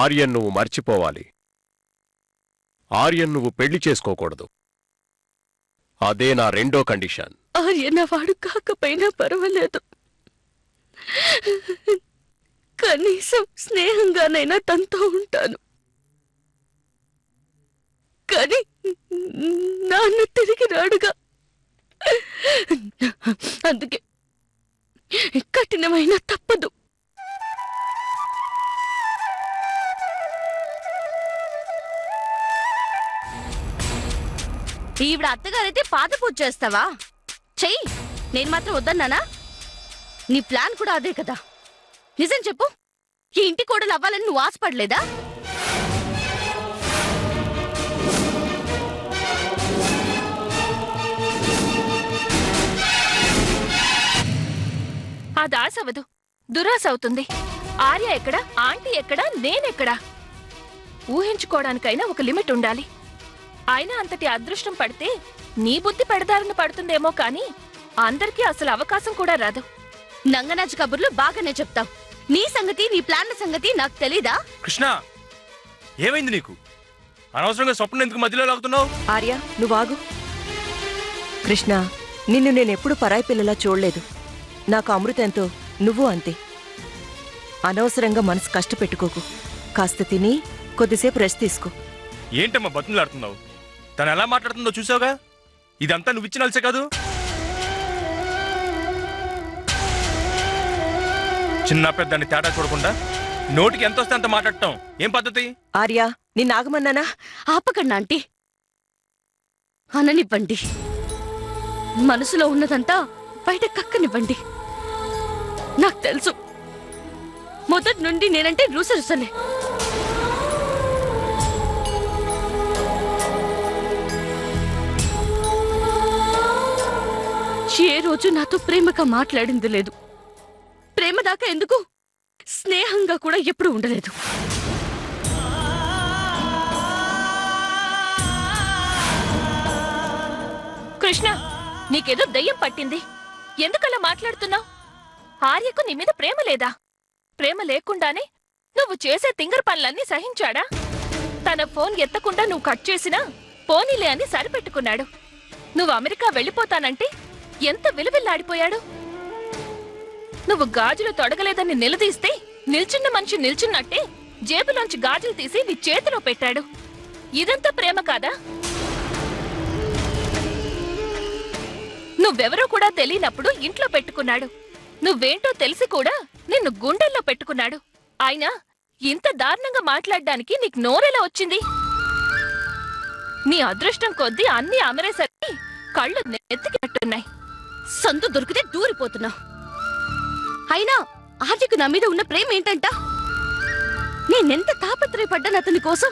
ఆర్యన్ నువ్వు మర్చిపోవాలి. ఆర్యన్ నువ్వు పెళ్లి చేసుకోకూడదు. అదే నా రెండో కండిషన్. ఆర్యన్ వాడు కాకపోయినా పర్వాలేదు, కనీసం స్నేహంగానైనా తనతో ఉంటాను. కానీ నాన్న తిరిగి రాడుగా. అందుకే కఠినమైన తప్పదు. ఈవిడ అత్తగారైతే పాత పూజ చేస్తావా? చెయ్యి, నేను మాత్రం వద్దన్నానా? నీ ప్లాన్ కూడా అదే కదా. నిజం చెప్పు, ఈ ఇంటి కోడలు అవ్వాలని నువ్వు ఆశపడలేదా? అది ఆశ అవదు, దురాశ అవుతుంది. ఆర్య ఎక్కడా, ఆంటీ ఎక్కడా, నేనెక్కడా? ఊహించుకోవడానికైనా ఒక లిమిట్ ఉండాలి. అయినా అంతటి అదృష్టం పడితే నీ బుద్ధి పెడదారిన పడుతుందేమో కానీ అందరికీ అసలు అవకాశం కూడా రాదు. నంగనాచి కబుర్లు బాగానే చెప్తావు. నీ సంగతి, నీ ప్లాన్ల సంగతి నాకు తెలీదా? కృష్ణ, ఏమైంది నీకు? అనవసరంగా స్వప్నం ఎందుకు మధ్యలో లాగుతున్నావు? ఆర్య, నువ్వు ఆగు. కృష్ణ, నిన్ను నేనెప్పుడు పరాయి పిల్లలా చూడలేదు. నాకు అమృతంతో నువ్వు అంతే. అనవసరంగా మనసు కష్టపెట్టుకోకు. కాస్త తిని కొద్దిసేపు రెస్ట్ తీసుకో. ఏంటమ్మా బతులాడుతున్నావు? తను ఎలా మాట్లాడుతుందో చూసావుగా. ఇదంతా నువ్విచ్చిన అలసే కాదు. చిన్న పెద్దాన్ని తేడా చూడకుండా నోటికి ఎంత వస్తే అంత మాట్లాడటం ఏం పద్ధతి? ఆర్య, నిన్ను ఆగమన్నానా? ఆపకండి ఆంటీ, అననివ్వండి. మనసులో ఉన్నదంతా బయట కక్కనివ్వండి. నాకు తెలుసు, మొదటి నుండి నేనంటే రుసరుసలే. ఏ రోజు నాతో ప్రేమగా మాట్లాడింది లేదు. ప్రేమ దాకా ఎందుకు, స్నేహంగా కూడా ఎప్పుడు ఉండలేదు. కృష్ణ, నీకేదో దయ్యం పట్టింది. ఎందుకలా మాట్లాడుతున్నావు? ఆర్యకు నీ మీద ప్రేమ లేదా? ప్రేమ లేకుండానే నువ్వు చేసే తింగర్ పనులన్నీ సహించాడా? తన ఫోన్ ఎత్తకుండా నువ్వు కట్ చేసినా పోనీలే అని సరిపెట్టుకున్నాడు. నువ్వు అమెరికా వెళ్ళిపోతానంటే ఎంత విలువిల్లాడిపోయాడు. నువ్వు గాజులు తొడగలేదని నిలదీస్తే నిల్చున్న మనిషి నిల్చున్నట్టే జేబులోంచి గాజులు తీసి నీ చేతిలో పెట్టాడు. ఇదంతా ప్రేమ కాదా? నువ్వెవరో కూడా తెలియనప్పుడు ఇంట్లో పెట్టుకున్నాడు. నువ్వేంటో తెలిసి కూడా నిన్ను గుండెల్లో పెట్టుకున్నాడు. అయినా ఇంత దారుణంగా మాట్లాడడానికి నీకు నోరెలా వచ్చింది? నీ అదృష్టం కొద్దీ అన్ని అమరేసరికి కళ్ళు నెత్తికినట్టున్నాయి. సందు దొరికితే దూరిపోతున్నావు. అయినా ఆర్యకు నా మీద ఉన్న ప్రేమ ఏంటంట? నేనెంత తాపత్రయపడ్డాను అతని కోసం.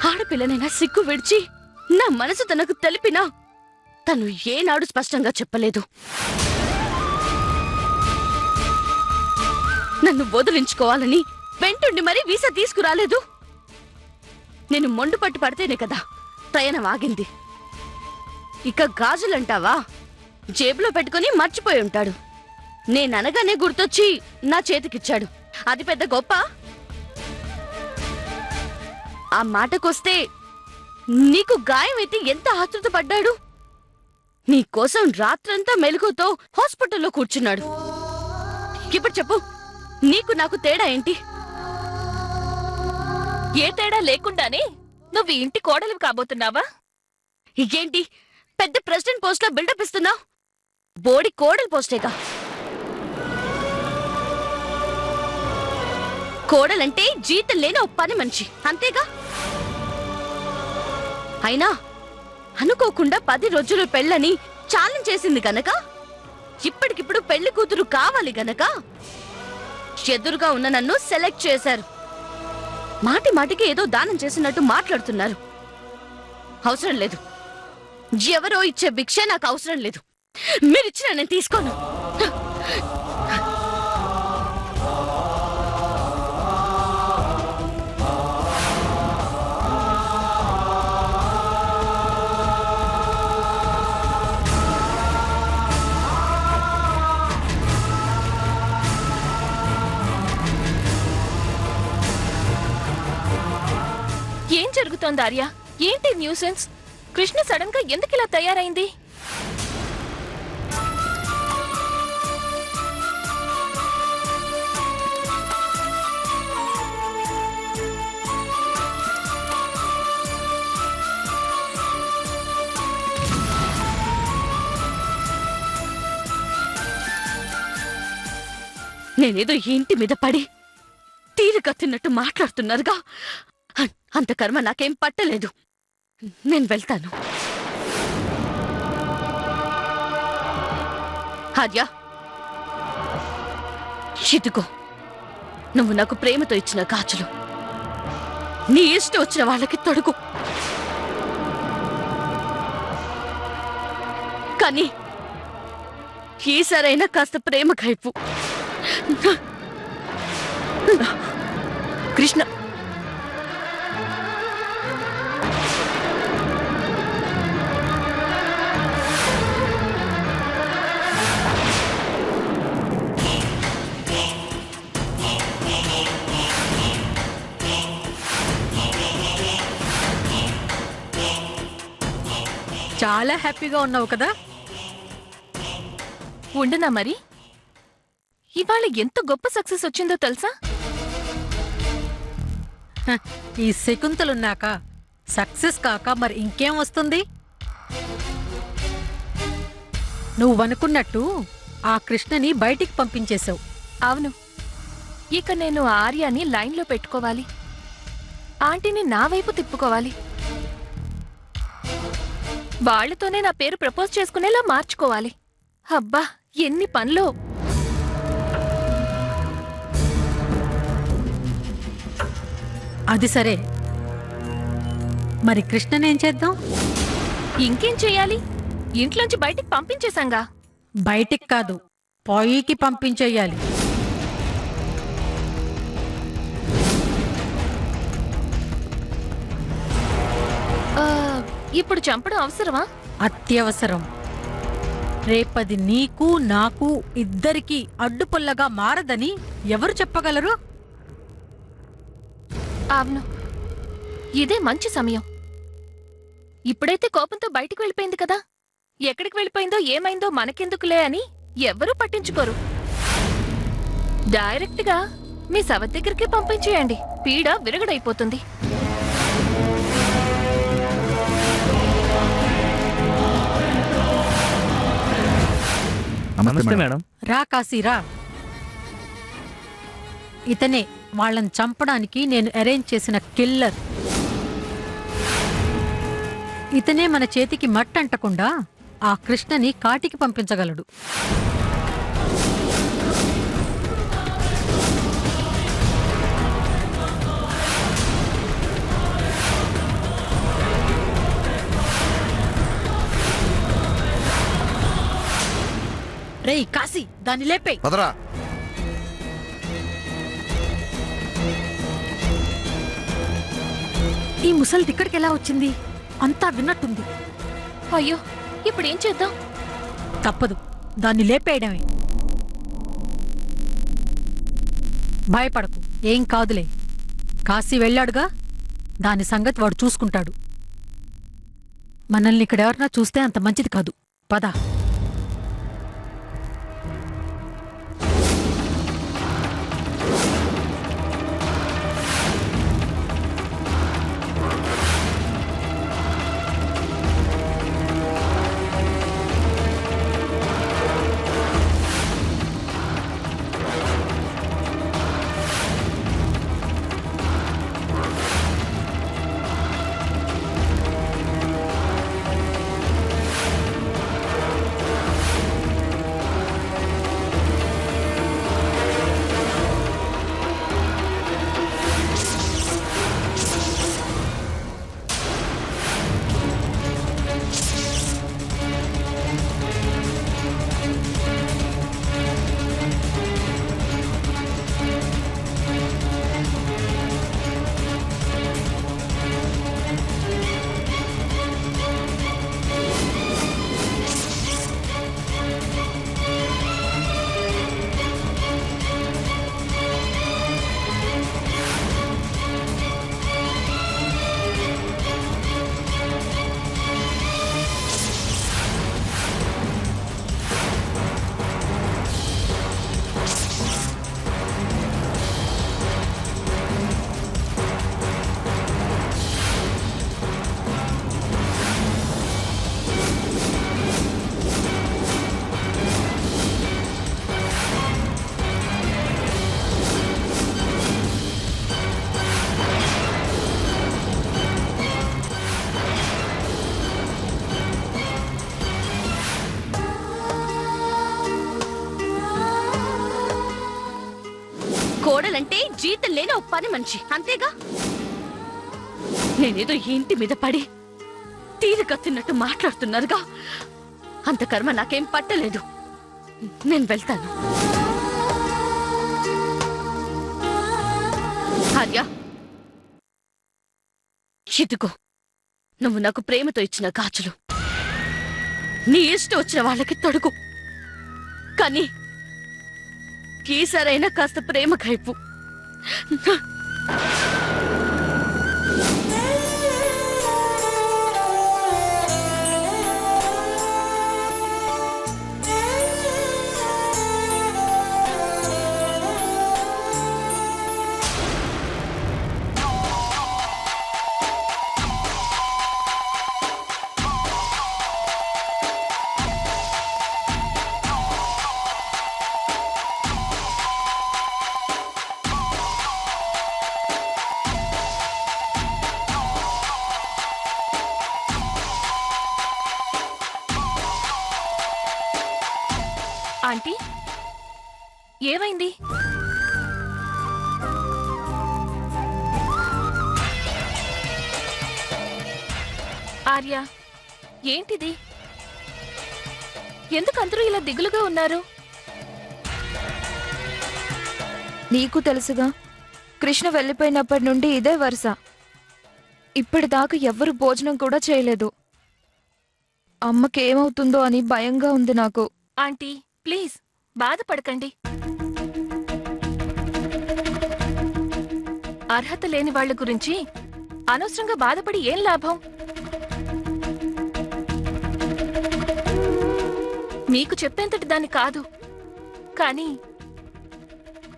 ఆడపిల్లనైనా సిగ్గు విడిచి నా మనసు తనకు తెలిపినా తను ఏనాడు స్పష్టంగా చెప్పలేదు. నన్ను వదిలించుకోవాలని వెంటుండి మరీ వీసా తీసుకురాలేదు. నేను మొండు పట్టు పడితేనే కదా ప్రయాణం ఆగింది. ఇక గాజులంటావా, జేబులో పెట్టుకుని మర్చిపోయి ఉంటాడు. నేననగానే గుర్తొచ్చి నా చేతికిచ్చాడు. అది పెద్ద గొప్ప? ఆ మాటకొస్తే నీకు గాయమైతే ఎంత ఆతృత పడ్డాడు. నీకోసం రాత్రంతా మెలకుతో హాస్పిటల్లో కూర్చున్నాడు. ఇప్పుడు చెప్పు, నీకు నాకు తేడా ఏంటి? ఏ తేడా లేకుండానే నువ్వు ఇంటి కోడలు కాబోతున్నావా? ఏంటి పెద్ద ప్రెసిడెంట్ పోస్ట్ లో బిల్డప్ ఇస్తున్నావు? బోడి కోడలు పోస్టేగా. కోడలంటే జీతం లేని ఓ పని మనిషి, అంతేగా. అయినా అనుకోకుండా 10 రోజులు పెళ్ళని ఛాలెంజ్ చేసింది గనక, ఇప్పటికిప్పుడు పెళ్లి కూతురు కావాలి గనక ఎదురుగా ఉన్న నన్ను సెలెక్ట్ చేశారు. మాటి మాటికి ఏదో దానం చేసినట్టు మాట్లాడుతున్నారు. అవసరం లేదు. ఎవరో ఇచ్చే భిక్ష నాకు అవసరం లేదు. మీరిచ్చిన నేను తీసుకోను. జరుగుతోంది ఆర్య? ఏంటి న్యూసెన్స్? కృష్ణ సడన్ గా ఎందుకు ఇలా తయారైంది? నేనేదో ఈ ఇంటి మీద పడి తీరుగా తిన్నట్టు మాట్లాడుతున్నారుగా. అంత కర్మ నాకేం పట్టలేదు. నేను వెళ్తాను. ఆర్య, ఇదిగో నువ్వు నాకు ప్రేమతో ఇచ్చిన గాజులు. నీ ఇష్టం వచ్చిన వాళ్ళకి తొడుగు. కానీ ఈసారైనా కాస్త ప్రేమ గైపు. కృష్ణ, చాలా హ్యాపీగా ఉన్నావు కదా? ఉండనా మరి? ఇవాళ ఎంత గొప్ప సక్సెస్ వచ్చిందో తెలుసా? హ, ఈ శకుంతలున్నాక సక్సెస్ కాక మరి ఇంకేం వస్తుంది? నువ్వనుకున్నట్టు ఆ కృష్ణని బయటికి పంపించేశావు. అవును, ఇక నేను ఆర్యాని లైన్లో పెట్టుకోవాలి. ఆంటీని నా వైపు తిప్పుకోవాలి. వాళ్లతోనే నా పేరు ప్రపోజ్ చేసుకునేలా మార్చుకోవాలి. అబ్బా, ఎన్ని పనులో! అది సరే, మరి కృష్ణనేం చేద్దాం? ఇంకేం చెయ్యాలి? ఇంట్లోంచి బయటికి పంపించేశాంగా. బయటికి కాదు, పొయ్యికి పంపించేయాలి. ఆ, ఇప్పుడు చంపడం అవసరమా? అత్యవసరం. రేపది నీకు నాకు ఇద్దరికీ అడ్డుపుల్లగా మారదని ఎవరు చెప్పగలరు? అవును, ఇదే మంచి సమయం. ఇప్పుడైతే కోపంతో బయటికి వెళ్ళిపోయింది కదా. ఎక్కడికి వెళ్ళిపోయిందో ఏమైందో మనకెందుకులే అని ఎవ్వరూ పట్టించుకోరు. డైరెక్ట్గా మీ సవ దగ్గరికి పంపించేయండి. పీడ విరగడైపోతుంది. నమస్తే మేడం. రా కాశీరా. ఇతనే వాళ్ళని చంపడానికి నేను అరేంజ్ చేసిన కిల్లర్. ఇతనే మన చేతికి మట్టంటకుండా ఆ కృష్ణని కాటికి పంపించగలడు. రేయ్ కాశీ, దాన్ని లేపే. పదరా. ఈ ముసలిది ఇక్కడికి ఎలా వచ్చింది? అంతా విన్నట్టుంది. అయ్యో, ఇప్పుడేం చేద్దాం? తప్పదు, దాన్ని లేపేయడమే. భయపడకు, ఏం కాదులే. కాశీ వెళ్ళాడుగా, దాని సంగతి వాడు చూసుకుంటాడు. మనల్ని ఇక్కడెవరన్నా చూస్తే అంత మంచిది కాదు. పద. కోడలంటే జీతం లేని ఒక పని మనిషి అంతేగా. నేనేదో ఈ ఇంటి మీద పడి తీరుకత్తినట్టు మాట్లాడుతున్నారుగా. అంత కర్మ నాకేం పట్టలేదు. నేను వెళ్తాను. ఆర్య, ఇదిగో నువ్వు నాకు ప్రేమతో ఇచ్చిన గాజులు. నీ ఇష్టం వచ్చిన వాళ్ళకి తొడుగు. కానీ ఈసారైనా కాస్త ప్రేమ కైపు. ఆంటీ, ఏమైంది? ఆర్య, ఏంటిది? ఎందుకు అందరూ ఇలా దిగులుగా ఉన్నారు? నీకు తెలుసుగా, కృష్ణ వెళ్ళిపోయినప్పటి నుండి ఇదే వరుస. ఇప్పటిదాకా ఎవ్వరు భోజనం కూడా చేయలేదు. అమ్మకేమవుతుందో అని భయంగా ఉంది నాకు. ఆంటీ, ప్లీజ్ బాధపడకండి. అర్హత లేని వాళ్ళ గురించి అనవసరంగా బాధపడి ఏం లాభం? మీకు చెప్పేంతటి దాన్ని కాదు, కానీ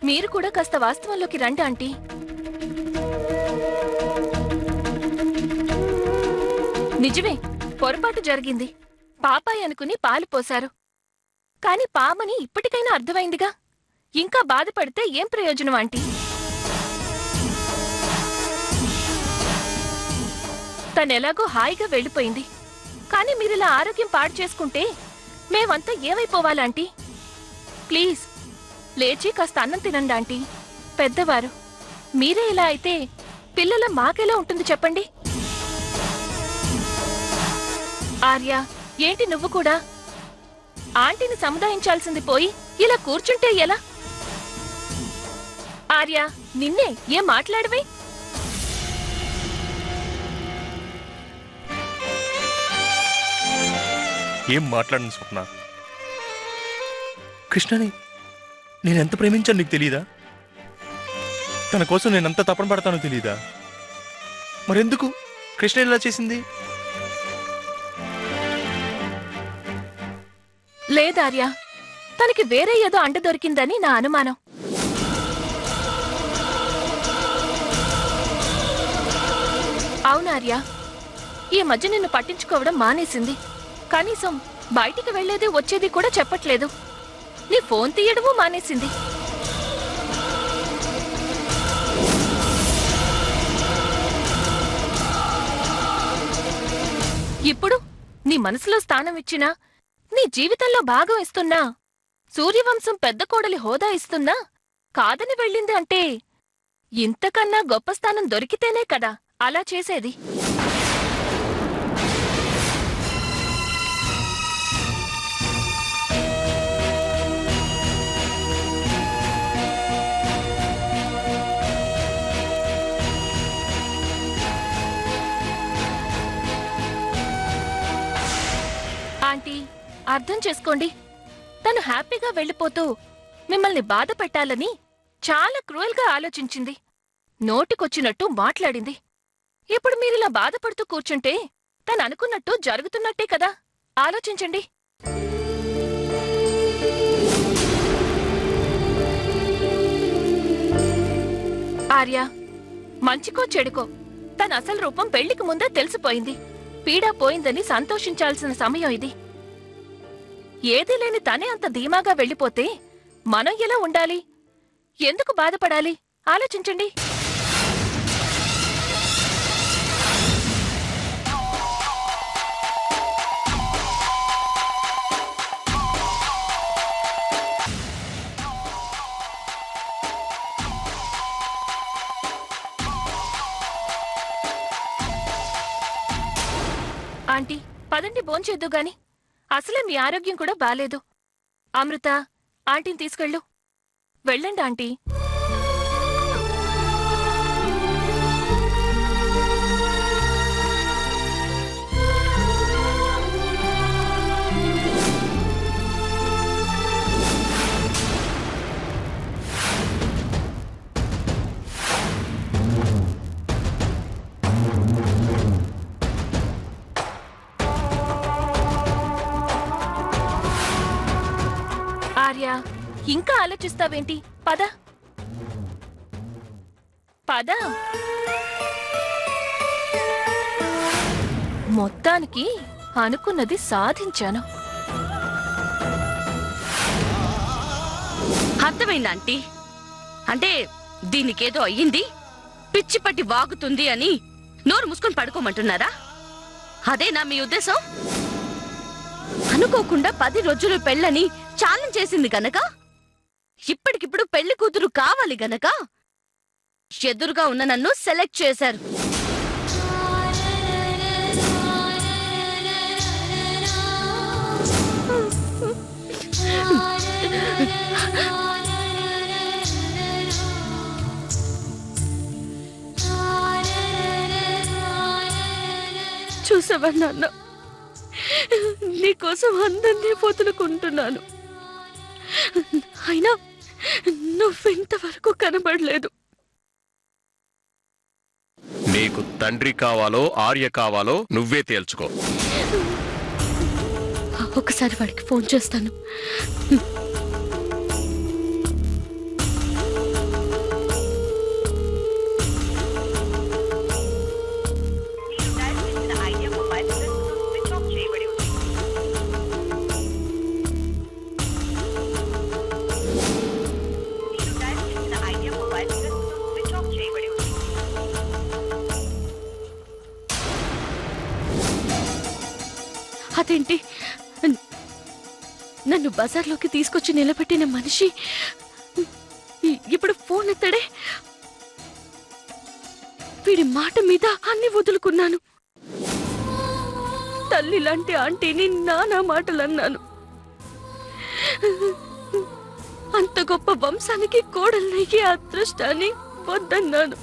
మీరు కూడా కాస్త వాస్తవంలోకి రండి ఆంటీ. నిజమే, పొరపాటు జరిగింది. పాపాయి అనుకుని పాలు పోశారు. కాని పామని ఇప్పటికైనా అర్థమైందిగా. ఇంకా బాధపడితే ఏం ప్రయోజనం ఆంటీ? తనెలాగో హాయిగా వెళ్ళిపోయింది. కాని మీరిలా ఆరోగ్యం పాడు చేసుకుంటే మేమంతా ఏమైపోవాలాంటీ? ప్లీజ్ లేచి కాస్త అన్నం తినండి ఆంటీ. పెద్దవారు మీరే ఇలా అయితే పిల్లల మాకెలా ఉంటుంది చెప్పండి? ఆర్య, ఏంటి నువ్వు కూడా? ఆంటీని సముదాయించాల్సింది పోయి ఇలా కూర్చుంటే ఎలా? ఆర్య, నిన్నే ఏం మాట్లాడవే? ఏం మాట్లాడను స్వప్న. కృష్ణని నేనెంత ప్రేమించాను నీకు తెలీదా? తన కోసం నేనెంత తపన పడతానో తెలీదా? మరెందుకు కృష్ణ ఇలా చేసింది? లేదార్య, తనకి వేరే ఏదో అండ దొరికిందని నా అనుమానం. అవునార్య, ఈ మధ్య నిన్ను పట్టించుకోవడం మానేసింది. కనీసం బయటికి వెళ్లేది వచ్చేది కూడా చెప్పట్లేదు. నీ ఫోన్ తీయడమూ మానేసింది. ఇప్పుడు నీ మనసులో స్థానం ఇచ్చినా, నీ జీవితంలో భాగం ఇస్తున్నా, సూర్యవంశం పెద్ద కోడలి హోదా ఇస్తున్నా కాదని వెళ్ళింది అంటే ఇంతకన్నా గొప్ప స్థానం దొరికితేనే కదా అలా చేసేది. ఆంటీ, అర్థం చేసుకోండి. తను హ్యాపీగా వెళ్ళిపోతూ మిమ్మల్ని బాధ పెట్టాలని చాలా క్రూయల్గా ఆలోచించింది. నోటికొచ్చినట్టు మాట్లాడింది. ఇప్పుడు మీరిలా బాధపడుతూ కూర్చుంటే తను అనుకున్నట్టు జరుగుతున్నట్టే కదా. ఆలోచించండి. ఆర్య, మంచికో చెడుకో తన అసలు రూపం పెళ్లికి ముందే తెలిసిపోయింది. పీడా పోయిందని సంతోషించాల్సిన సమయం ఇది. ఏదీ లేని తనే అంత ధీమాగా వెళ్ళిపోతే మనం ఎలా ఉండాలి? ఎందుకు బాధపడాలి? ఆలోచించండి. పదండి భోంచేద్దు గాని. అసలే మీ ఆరోగ్యం కూడా బాలేదు. అమృత, ఆంటీని తీసుకెళ్ళు. వెళ్ళండి ఆంటీ. ఆర్య, ఇంకా ఆలోచిస్తావేంటి? పద పద. మొత్తానికి అనుకున్నది సాధించాను. అర్థమైంది ఆంటీ. అంటే దీనికేదో అయ్యింది, పిచ్చి పట్టి వాగుతుంది అని నోరు మూసుకొని పడుకోమంటున్నారా? అదేనా మీ ఉద్దేశం? అనుకోకుండా 10 రోజులు పెళ్ళని ఛాలెంజ్ చేసింది గనక, ఇప్పటికిప్పుడు పెళ్లి కూతురు కావాలి గనక ఎదురుగా ఉన్న నన్ను సెలెక్ట్ చేశారు. చూసావా నాన్న, నీకోసం అందరినీ పొతులుకుంటున్నాను. అయినా నువ్వింతవరకు కనబడలేదు. నీకు తండ్రి కావాలో ఆర్య కావాలో నువ్వే తేల్చుకో. ఒకసారి వాడికి ఫోన్ చేస్తాను. అదేంటి, నన్ను బజార్లోకి తీసుకొచ్చి నిలబెట్టిన మనిషి ఇప్పుడు ఫోన్ ఎత్తడే? వీడి మాట మీద అన్ని వదులుకున్నాను. తల్లి లాంటి ఆంటీని నానా మాటలన్నాను. అంత గొప్ప వంశానికి కోడలయ్యే అదృష్టాన్ని వద్దన్నాను.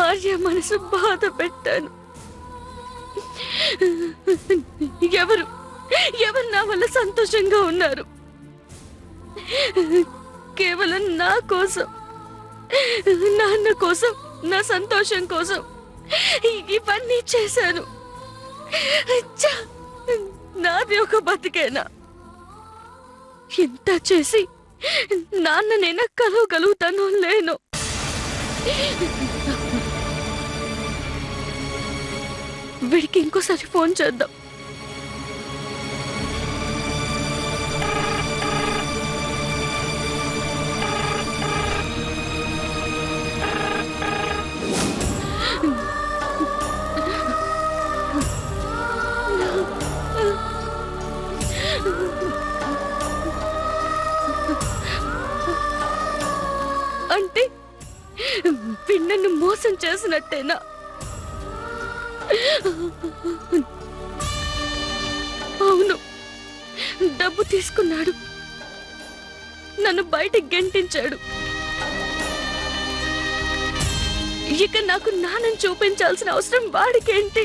ఆర్య మనసు బాధ పెట్టాను. ఎవరు నా వల్ల సంతోషంగా ఉన్నారు? కేవలం నా కోసం, నాన్న కోసం, నా సంతోషం కోసం ఇవన్నీ చేశాను. నాది ఒక బతికేనా? ఇంత చేసి నాన్ననైనా కలవగలుగుతానో లేనో. వీడికి ఇంకోసారి ఫోన్ చేద్దాం. అంటే వీణ్ణను మోసం చేసినట్టేనా? అవును, డబ్బు తీసుకున్నాడు, నన్ను బయటికి గెంటించాడు. ఇక నాకు నాన్నని చూపించాల్సిన అవసరం వాడికేంటి?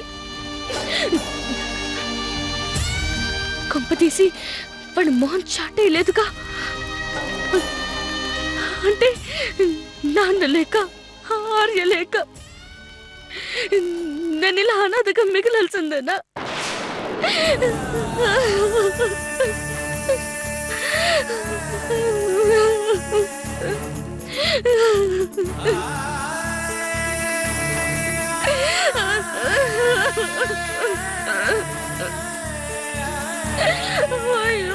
కొంపతీసి వాడు మోహన్ చాటేయలేదుగా. అంటే నాన్న లేక, ఆర్య లేక నేను ఇలా అనాథగా మిగిలాల్సిందేనా? అయ్యో